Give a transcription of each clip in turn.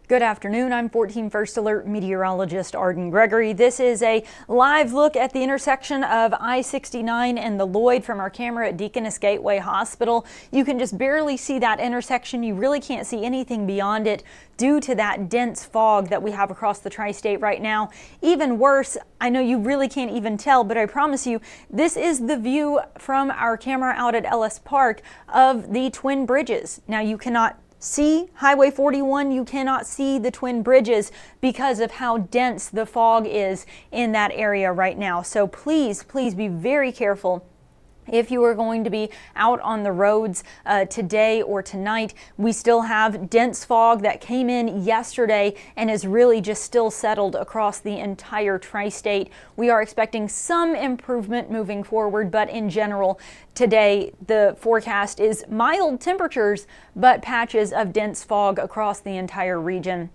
Good afternoon. I'm 14 First Alert meteorologist Arden Gregory. This is a live look at the intersection of I-69 and the Lloyd from our camera at Deaconess Gateway Hospital. You can just barely see that intersection. You really can't see anything beyond it due to that dense fog that we have across the tri-state right now. Even worse, I know you really can't even tell, but I promise you, this is the view from our camera out at Ellis Park of the Twin Bridges. Now you cannot see Highway 41, you cannot see the Twin Bridges because of how dense the fog is in that area right now. So please be very careful if you are going to be out on the roads today or tonight. We still have dense fog that came in yesterday and is really just still settled across the entire tri-state. We are expecting some improvement moving forward, but in general, today the forecast is mild temperatures, but patches of dense fog across the entire region.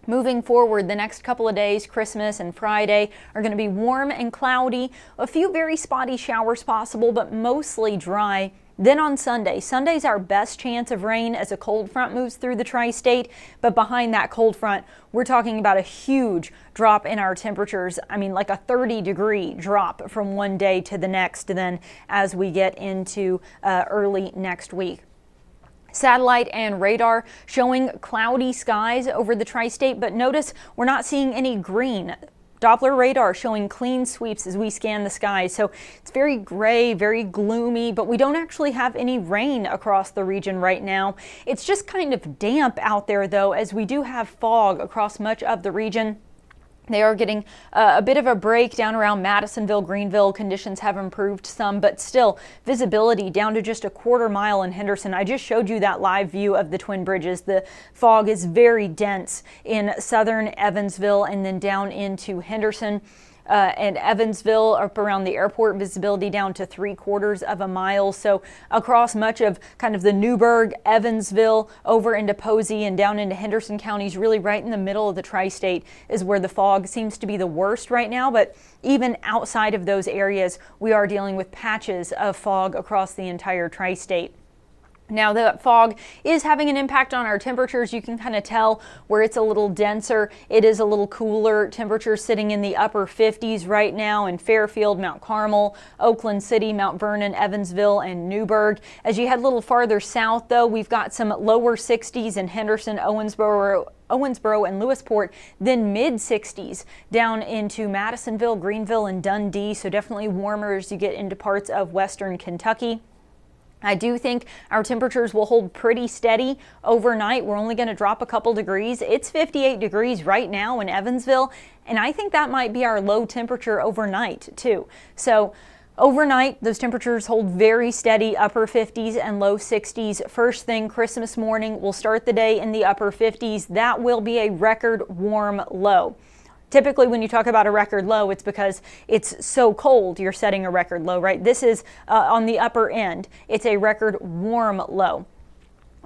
Moving forward, the next couple of days, Christmas and Friday, are going to be warm and cloudy. A few very spotty showers possible, but mostly dry. Then on Sunday's our best chance of rain as a cold front moves through the tri-state. But behind that cold front, we're talking about a huge drop in our temperatures. I mean, like a 30-degree drop from one day to the next then as we get into early next week. Satellite and radar showing cloudy skies over the tri-state, but notice we're not seeing any green. Doppler radar showing clean sweeps as we scan the skies. So it's very gray, very gloomy, but we don't actually have any rain across the region right now. It's just kind of damp out there though, as we do have fog across much of the region. They are getting a bit of a break down around Madisonville, Greenville. Conditions have improved some, but still visibility down to just a quarter mile in Henderson. I just showed you that live view of the Twin Bridges. The fog is very dense in southern Evansville and then down into Henderson. And Evansville up around the airport, visibility down to 3/4 of a mile. So across much of kind of the Newburgh, Evansville, over into Posey and down into Henderson counties, really right in the middle of the tri-state is where the fog seems to be the worst right now. But even outside of those areas, we are dealing with patches of fog across the entire tri-state. Now the fog is having an impact on our temperatures. You can kind of tell where it's a little denser. It is a little cooler. Temperatures sitting in the upper 50s right now in Fairfield, Mount Carmel, Oakland City, Mount Vernon, Evansville, and Newburgh. As you head a little farther south though, we've got some lower 60s in Henderson, Owensboro and Lewisport, then mid 60s down into Madisonville, Greenville, and Dundee. So definitely warmer as you get into parts of western Kentucky. I do think our temperatures will hold pretty steady overnight. We're only going to drop a couple degrees. It's 58 degrees right now in Evansville, and I think that might be our low temperature overnight too. So overnight, those temperatures hold very steady, upper 50s and low 60s. First thing Christmas morning, we'll start the day in the upper 50s. That will be a record warm low. Typically, when you talk about a record low, it's because it's so cold you're setting a record low, right? This is on the upper end. It's a record warm low.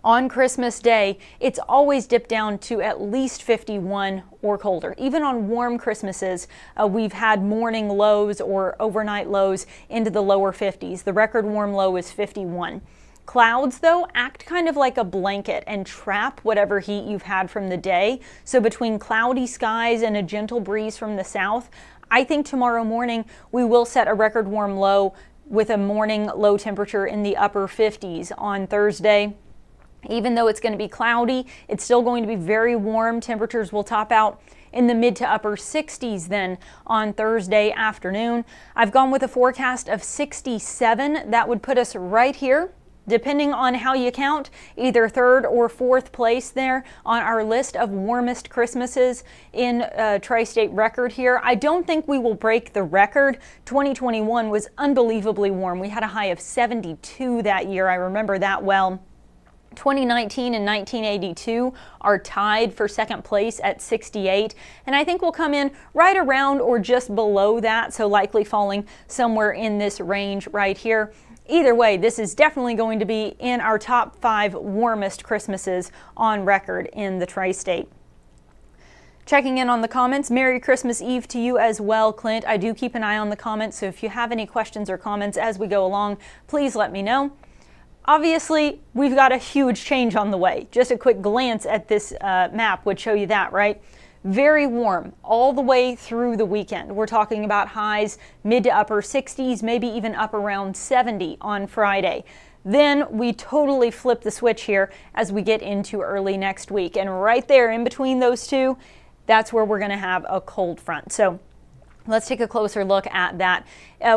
On Christmas Day, it's always dipped down to at least 51 or colder. Even on warm Christmases, we've had morning lows or overnight lows into the lower 50s. The record warm low is 51. Clouds, though, act kind of like a blanket and trap whatever heat you've had from the day. So between cloudy skies and a gentle breeze from the south, I think tomorrow morning we will set a record warm low with a morning low temperature in the upper 50s. On Thursday, even though it's going to be cloudy, it's still going to be very warm. Temperatures will top out in the mid to upper 60s then on Thursday afternoon. I've gone with a forecast of 67. That would put us right here, depending on how you count, either third or fourth place there on our list of warmest Christmases in tri-state record here. I don't think we will break the record. 2021 was unbelievably warm. We had a high of 72 that year. I remember that well. 2019 and 1982 are tied for second place at 68, and I think we'll come in right around or just below that, so likely falling somewhere in this range right here. Either way, this is definitely going to be in our top 5 warmest Christmases on record in the tri-state. Checking in on the comments, Merry Christmas Eve to you as well, Clint. I do keep an eye on the comments, so if you have any questions or comments as we go along, please let me know. obviously, we've got a huge change on the way. Just a quick glance at this map would show you that, right? Very warm all the way through the weekend. We're talking about highs mid to upper 60s, maybe even up around 70 on Friday. Then we totally flip the switch here as we get into early next week. And right there in between those two, that's where we're going to have a cold front. So let's take a closer look at that.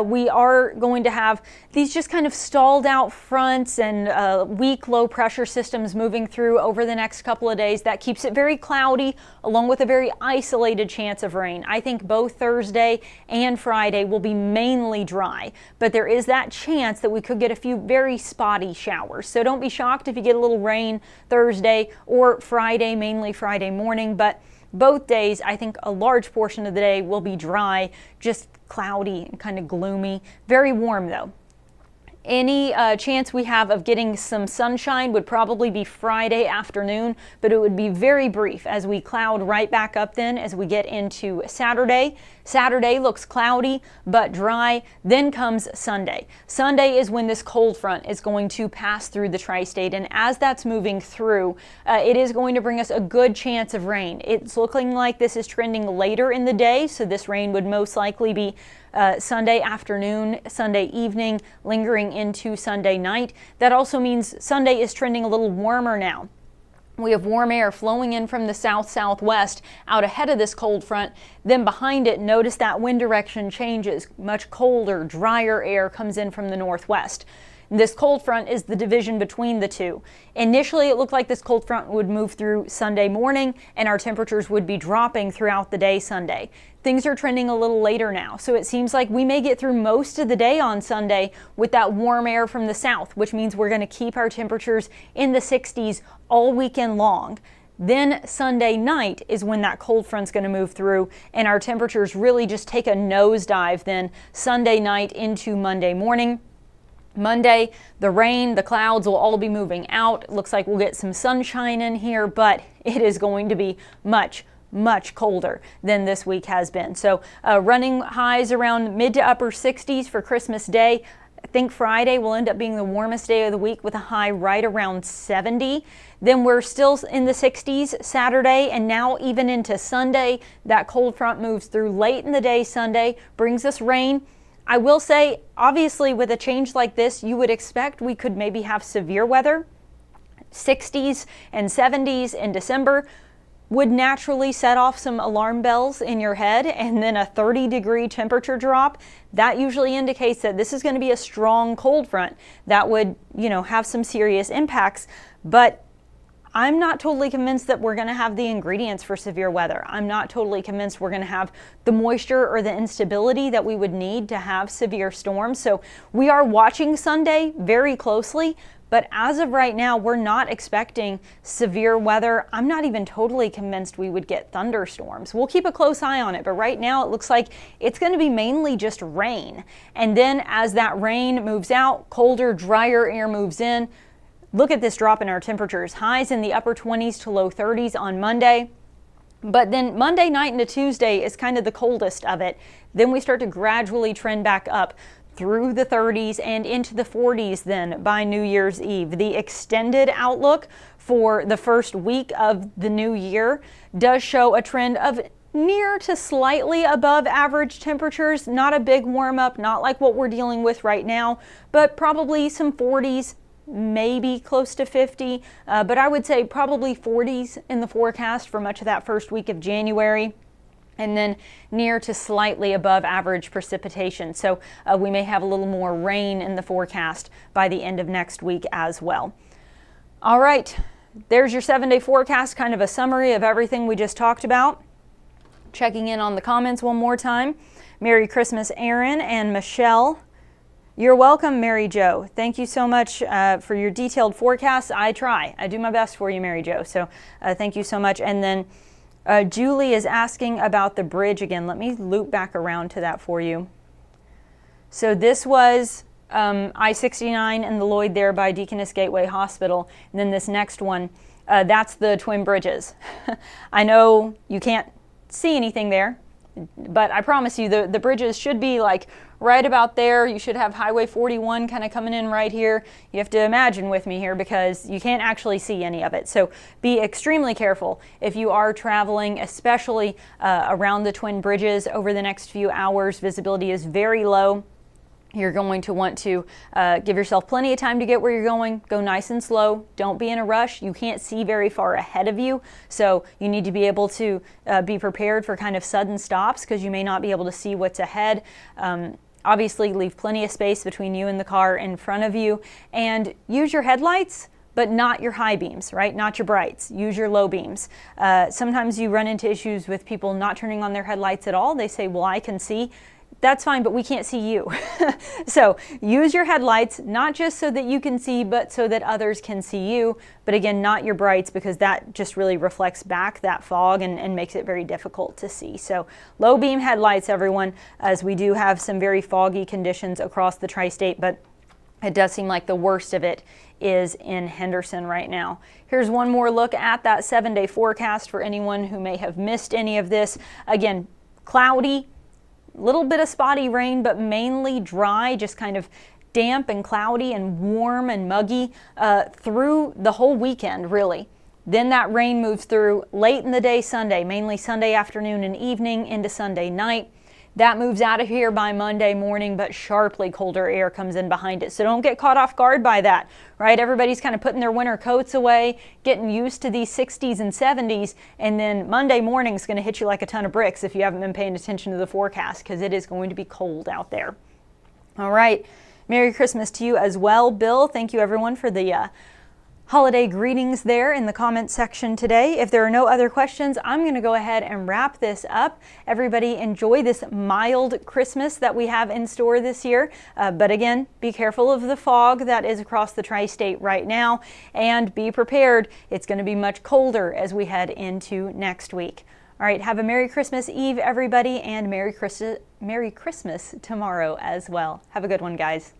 We are going to have these just kind of stalled out fronts and weak low pressure systems moving through over the next couple of days. That keeps it very cloudy, along with a very isolated chance of rain. I think both Thursday and Friday will be mainly dry, but there is that chance that we could get a few very spotty showers. So don't be shocked if you get a little rain Thursday or Friday, mainly Friday morning, but both days, I think a large portion of the day will be dry, just cloudy and kind of gloomy. Very warm though. Any chance we have of getting some sunshine would probably be Friday afternoon, but it would be very brief as we cloud right back up then as we get into Saturday. Saturday looks cloudy but dry. Then comes Sunday. Sunday is when this cold front is going to pass through the tri-state, and as that's moving through, it is going to bring us a good chance of rain. It's looking like this is trending later in the day, so this rain would most likely be Sunday afternoon, Sunday evening, lingering into Sunday night. That also means Sunday is trending a little warmer now. We have warm air flowing in from the south-southwest out ahead of this cold front. Then behind it, notice that wind direction changes. Much colder, drier air comes in from the northwest. This cold front is the division between the two. Initially, it looked like this cold front would move through Sunday morning and our temperatures would be dropping throughout the day Sunday. Things are trending a little later now, so it seems like we may get through most of the day on Sunday with that warm air from the south, which means we're going to keep our temperatures in the 60s all weekend long. Then Sunday night is when that cold front's going to move through and our temperatures really just take a nosedive then Sunday night into Monday morning. Monday, the rain, the clouds will all be moving out. It looks like we'll get some sunshine in here, but it is going to be much colder than this week has been. So running highs around mid to upper 60s for Christmas Day. I think Friday will end up being the warmest day of the week with a high right around 70. Then we're still in the 60s Saturday, and now even into Sunday. That cold front moves through late in the day Sunday, brings us rain. I will say, obviously, with a change like this, you would expect we could maybe have severe weather. 60s and 70s in December would naturally set off some alarm bells in your head, and then a 30-degree temperature drop. That usually indicates that this is going to be a strong cold front that would, have some serious impacts. But I'm not totally convinced that we're going to have the ingredients for severe weather. I'm not totally convinced we're going to have the moisture or the instability that we would need to have severe storms. So we are watching Sunday very closely, but as of right now, we're not expecting severe weather. I'm not even totally convinced we would get thunderstorms. We'll keep a close eye on it, but right now it looks like it's going to be mainly just rain. And then as that rain moves out, colder, drier air moves in. Look at this drop in our temperatures. Highs in the upper 20s to low 30s on Monday. But then Monday night into Tuesday is kind of the coldest of it. Then we start to gradually trend back up through the 30s and into the 40s then by New Year's Eve. The extended outlook for the first week of the new year does show a trend of near to slightly above average temperatures. Not a big warm up, not like what we're dealing with right now, but probably some 40s. Maybe close to 50, but I would say probably 40s in the forecast for much of that first week of January, and then near to slightly above average precipitation. So we may have a little more rain in the forecast by the end of next week as well. All right, there's your 7-day forecast, kind of a summary of everything we just talked about. Checking in on the comments one more time. Merry Christmas, Aaron and Michelle. You're welcome, Mary Jo. Thank you so much for your detailed forecasts. I try. I do my best for you, Mary Jo. So thank you so much. And then Julie is asking about the bridge again. Let me loop back around to that for you. So this was I-69 and the Lloyd there by Deaconess Gateway Hospital. And then this next one, that's the Twin Bridges. I know you can't see anything there, But I promise you, the bridges should be like right about there. You should have Highway 41 kind of coming in right here. You have to imagine with me here because you can't actually see any of it. So be extremely careful if you are traveling, especially around the Twin Bridges over the next few hours. Visibility is very low. You're going to want to give yourself plenty of time to get where you're going. Go nice and slow. Don't be in a rush. You can't see very far ahead of you, so you need to be able to be prepared for kind of sudden stops because you may not be able to see what's ahead. Obviously, leave plenty of space between you and the car in front of you, and use your headlights, but not your high beams, right? Not your brights. Use your low beams. Sometimes you run into issues with people not turning on their headlights at all. They say, well, I can see. That's fine, but we can't see you. So use your headlights, not just so that you can see, but so that others can see you. But again, not your brights, because that just really reflects back that fog and makes it very difficult to see. So low beam headlights, everyone, as we do have some very foggy conditions across the tri-state, but it does seem like the worst of it is in Henderson right now. Here's one more look at that 7-day forecast for anyone who may have missed any of this. Again, cloudy, little bit of spotty rain, but mainly dry, just kind of damp and cloudy and warm and muggy through the whole weekend, really. Then that rain moves through late in the day Sunday, mainly Sunday afternoon and evening into Sunday night. That moves out of here by Monday morning, but sharply colder air comes in behind it. So don't get caught off guard by that, right? Everybody's kind of putting their winter coats away, getting used to these 60s and 70s, and then Monday morning is going to hit you like a ton of bricks if you haven't been paying attention to the forecast, because it is going to be cold out there. All right. Merry Christmas to you as well, Bill. Thank you, everyone, for the holiday greetings there in the comments section today. If there are no other questions, I'm going to go ahead and wrap this up. Everybody enjoy this mild Christmas that we have in store this year. But again, be careful of the fog that is across the tri-state right now, and be prepared. It's going to be much colder as we head into next week. All right, have a Merry Christmas Eve, everybody, and Merry Christmas tomorrow as well. Have a good one, guys.